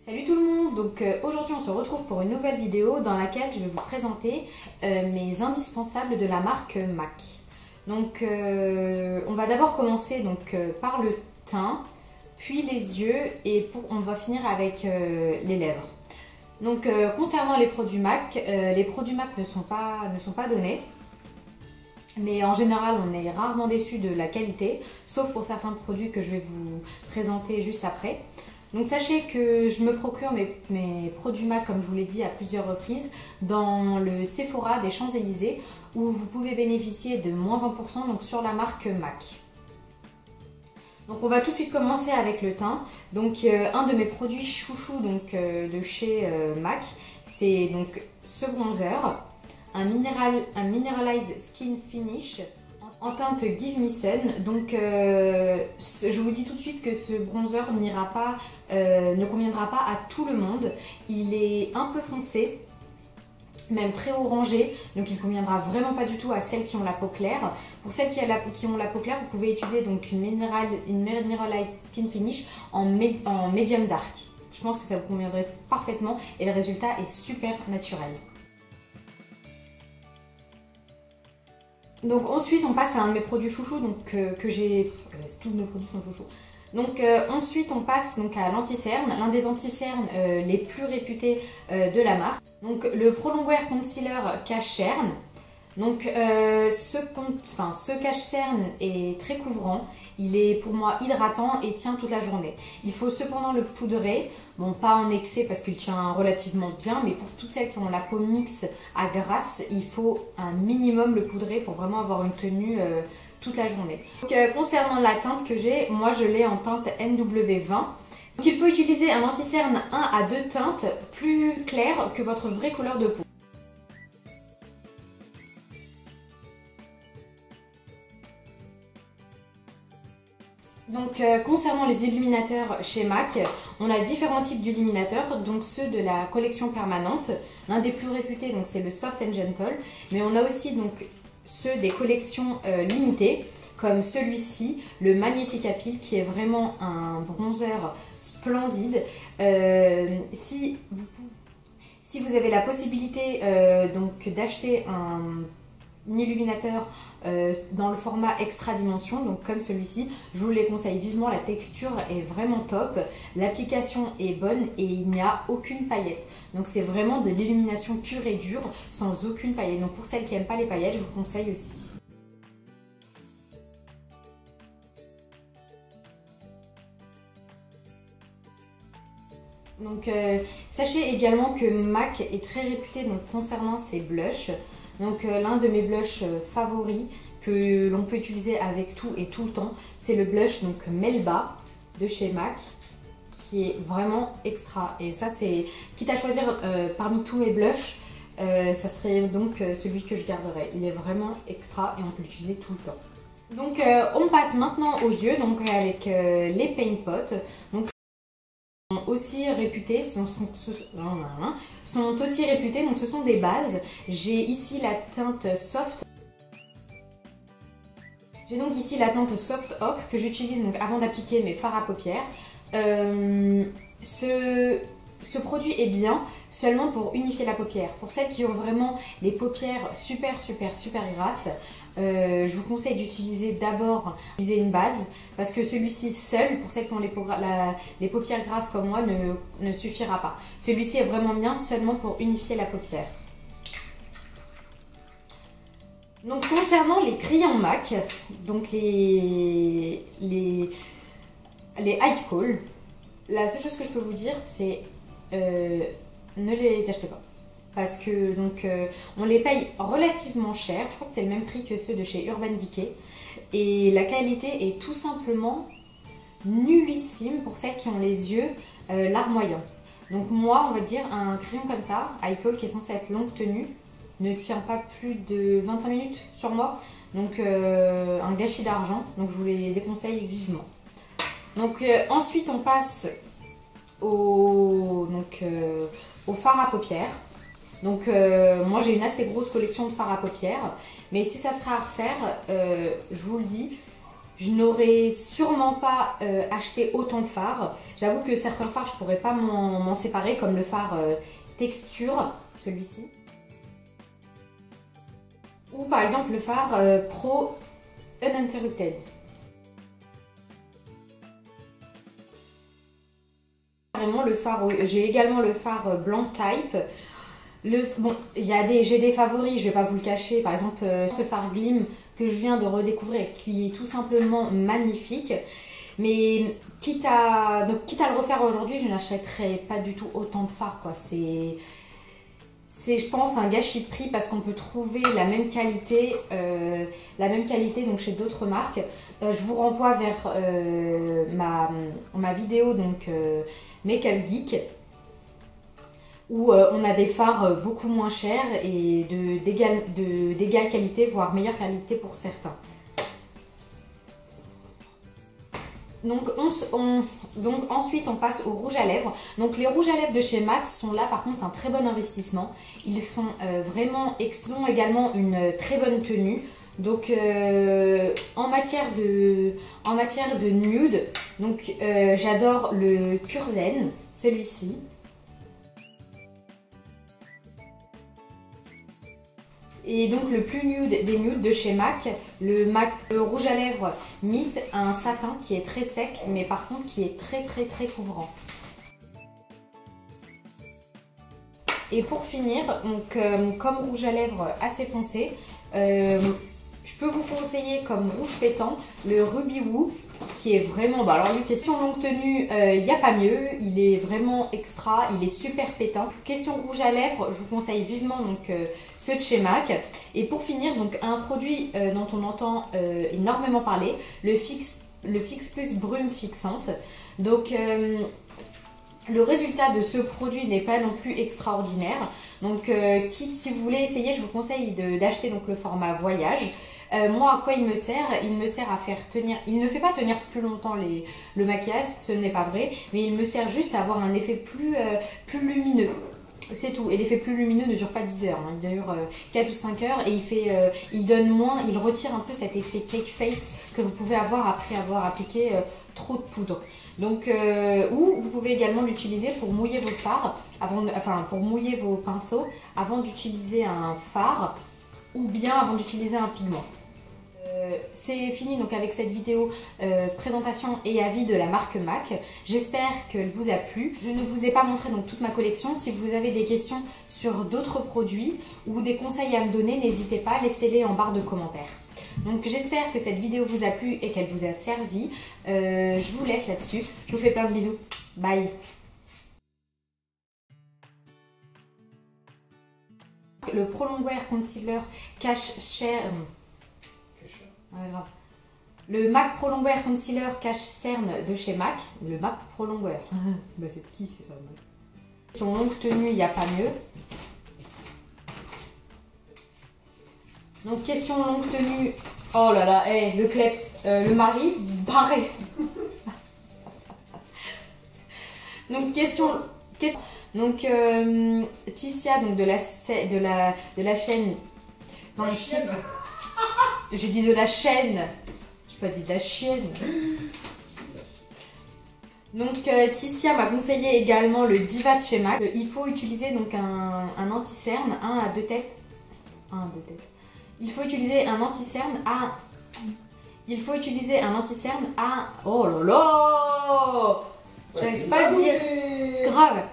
Salut tout le monde, donc aujourd'hui on se retrouve pour une nouvelle vidéo dans laquelle je vais vous présenter mes indispensables de la marque MAC. Donc on va d'abord commencer par le teint, puis les yeux et on va finir avec les lèvres. Donc concernant les produits MAC ne sont pas donnés. Mais en général, on est rarement déçu de la qualité, sauf pour certains produits que je vais vous présenter juste après. Donc sachez que je me procure mes produits MAC, comme je vous l'ai dit à plusieurs reprises, dans le Sephora des Champs-Élysées, où vous pouvez bénéficier de moins 20% donc sur la marque MAC. Donc on va tout de suite commencer avec le teint. Donc un de mes produits chouchous de chez MAC, c'est donc ce bronzer. Un Mineralized Skin Finish en teinte Give Me Sun. Donc je vous dis tout de suite que ce bronzer ne conviendra pas à tout le monde. Il est un peu foncé, même très orangé, donc il ne conviendra vraiment pas du tout à celles qui ont la peau claire. Pour celles qui ont la peau claire, vous pouvez utiliser donc une Mineralized Skin Finish en medium dark. Je pense que ça vous conviendrait parfaitement et le résultat est super naturel. Donc ensuite on passe à un de mes produits chouchous, que j'ai... tous mes produits sont chouchous. Donc ensuite on passe à l'anti-cerne, l'un des anti-cernes les plus réputés de la marque. Donc le Prolongwear Concealer Cache-Cerne. Donc ce cache-cerne est très couvrant, il est pour moi hydratant et tient toute la journée. Il faut cependant le poudrer, bon pas en excès parce qu'il tient relativement bien, mais pour toutes celles qui ont la peau mixte à grasse, il faut un minimum le poudrer pour vraiment avoir une tenue toute la journée. Donc, concernant la teinte que j'ai, moi je l'ai en teinte NW20. Donc il faut utiliser un anti-cerne 1 à 2 teintes plus claires que votre vraie couleur de peau. Donc concernant les illuminateurs chez MAC, on a différents types d'illuminateurs, donc ceux de la collection permanente. L'un des plus réputés c'est le Soft and Gentle, mais on a aussi ceux des collections limitées, comme celui-ci, le Magnetic Appeal, qui est vraiment un bronzer splendide. Si vous avez la possibilité d'acheter un illuminateur dans le format extra dimension, donc comme celui-ci, je vous les conseille vivement. La texture est vraiment top, l'application est bonne et il n'y a aucune paillette. Donc c'est vraiment de l'illumination pure et dure sans aucune paillette. Donc pour celles qui n'aiment pas les paillettes, je vous conseille aussi. Donc sachez également que MAC est très réputé concernant ses blushs. Donc l'un de mes blushs favoris que l'on peut utiliser avec tout et tout le temps, c'est le blush Melba de chez MAC, qui est vraiment extra. Et ça, c'est quitte à choisir parmi tous mes blushs, ça serait celui que je garderais. Il est vraiment extra et on peut l'utiliser tout le temps. Donc on passe maintenant aux yeux, avec les Paint Pot. Donc aussi réputés, ce sont des bases. J'ai ici la teinte Soft. J'ai donc ici la teinte Soft Ochre que j'utilise avant d'appliquer mes fards à paupières. Ce produit est bien seulement pour unifier la paupière. Pour celles qui ont vraiment les paupières super grasses, je vous conseille d'utiliser d'abord une base, parce que celui-ci seul, pour celles qui ont les paupières grasses comme moi, ne suffira pas. Celui-ci est vraiment bien seulement pour unifier la paupière. Donc concernant les crayons MAC, donc les High Call, la seule chose que je peux vous dire, c'est ne les achetez pas. Parce que on les paye relativement cher, je crois que c'est le même prix que ceux de chez Urban Decay. Et la qualité est tout simplement nullissime pour celles qui ont les yeux larmoyants. Donc moi, on va dire, un crayon comme ça, High Call, qui est censé être longue tenue, ne tient pas plus de 25 minutes sur moi. Donc un gâchis d'argent, donc je vous les déconseille vivement. Donc ensuite on passe au fard à paupières. Donc moi j'ai une assez grosse collection de fard à paupières, mais si ça sera à refaire, je vous le dis, je n'aurais sûrement pas acheté autant de fards. J'avoue que certains fards, je pourrais pas m'en séparer, comme le fard texture, celui-ci. Ou par exemple le fard Pro Uninterrupted. J'ai également le fard Blanc Type. Bon, j'ai des favoris, je vais pas vous le cacher. Par exemple, ce fard Glim que je viens de redécouvrir, qui est tout simplement magnifique. Mais quitte à le refaire aujourd'hui, je n'achèterai pas du tout autant de fards, quoi. C'est, je pense, un gâchis de prix parce qu'on peut trouver la même qualité donc chez d'autres marques. Je vous renvoie vers ma vidéo donc Make Up Geek, où on a des fards beaucoup moins chers et d'égale qualité, voire meilleure qualité pour certains. Donc ensuite on passe au rouge à lèvres. Donc les rouges à lèvres de chez MAC sont là par contre un très bon investissement. Ils sont ils ont également une très bonne tenue. Donc en matière de nude, donc j'adore le Curzen, celui-ci. Et donc le plus nude des nudes de chez MAC, le rouge à lèvres Miss, un satin qui est très sec, mais par contre qui est très couvrant. Et pour finir, donc comme rouge à lèvres assez foncé, je peux vous conseiller comme rouge pétant le Ruby Woo, qui est vraiment, alors lui, question longue tenue, il n'y a pas mieux, il est vraiment extra, il est super pétant. Question rouge à lèvres, je vous conseille vivement donc ceux de chez MAC. Et pour finir, donc un produit dont on entend énormément parler, le Fix Plus Brume Fixante. Donc le résultat de ce produit n'est pas non plus extraordinaire. Donc si vous voulez essayer, je vous conseille d'acheter donc le format voyage. Moi, à quoi il me sert? Il me sert à faire tenir, il ne fait pas tenir plus longtemps le maquillage, ce n'est pas vrai, mais il me sert juste à avoir un effet plus lumineux. C'est tout. Et l'effet plus lumineux ne dure pas 10 heures, hein. Il dure 4 ou 5 heures et il donne moins, il retire un peu cet effet cake face que vous pouvez avoir après avoir appliqué trop de poudre. Donc, ou vous pouvez également l'utiliser pour mouiller vos fards, pour mouiller vos pinceaux avant d'utiliser un fard ou bien avant d'utiliser un pigment. C'est fini donc avec cette vidéo présentation et avis de la marque MAC. J'espère qu'elle vous a plu. Je ne vous ai pas montré donc toute ma collection. Si vous avez des questions sur d'autres produits ou des conseils à me donner, n'hésitez pas, laissez-les en barre de commentaires. Donc j'espère que cette vidéo vous a plu et qu'elle vous a servi. Je vous laisse là-dessus. Je vous fais plein de bisous. Bye. Le Pro Longwear Concealer Cache Cerne. Ouais, grave. Le MAC Pro Longwear Concealer Cache Cerne de chez MAC. Le MAC Pro Longwear. Bah c'est qui c'est pas mal. Son longue tenue, il n'y a pas mieux. Donc question longue tenue. Oh là là, hey, le Kleps, le mari, vous barrez. Donc donc Tissia, donc de la chaîne. Non, j'ai dit de la chaîne. J'ai pas dit de la chienne. Donc Tissia m'a conseillé également le Diva de chez MAC. Il faut utiliser donc un anti-cerne, un à deux têtes. Il faut utiliser un anti-cerne à... Oh là là, j'arrive pas à dire. Grave.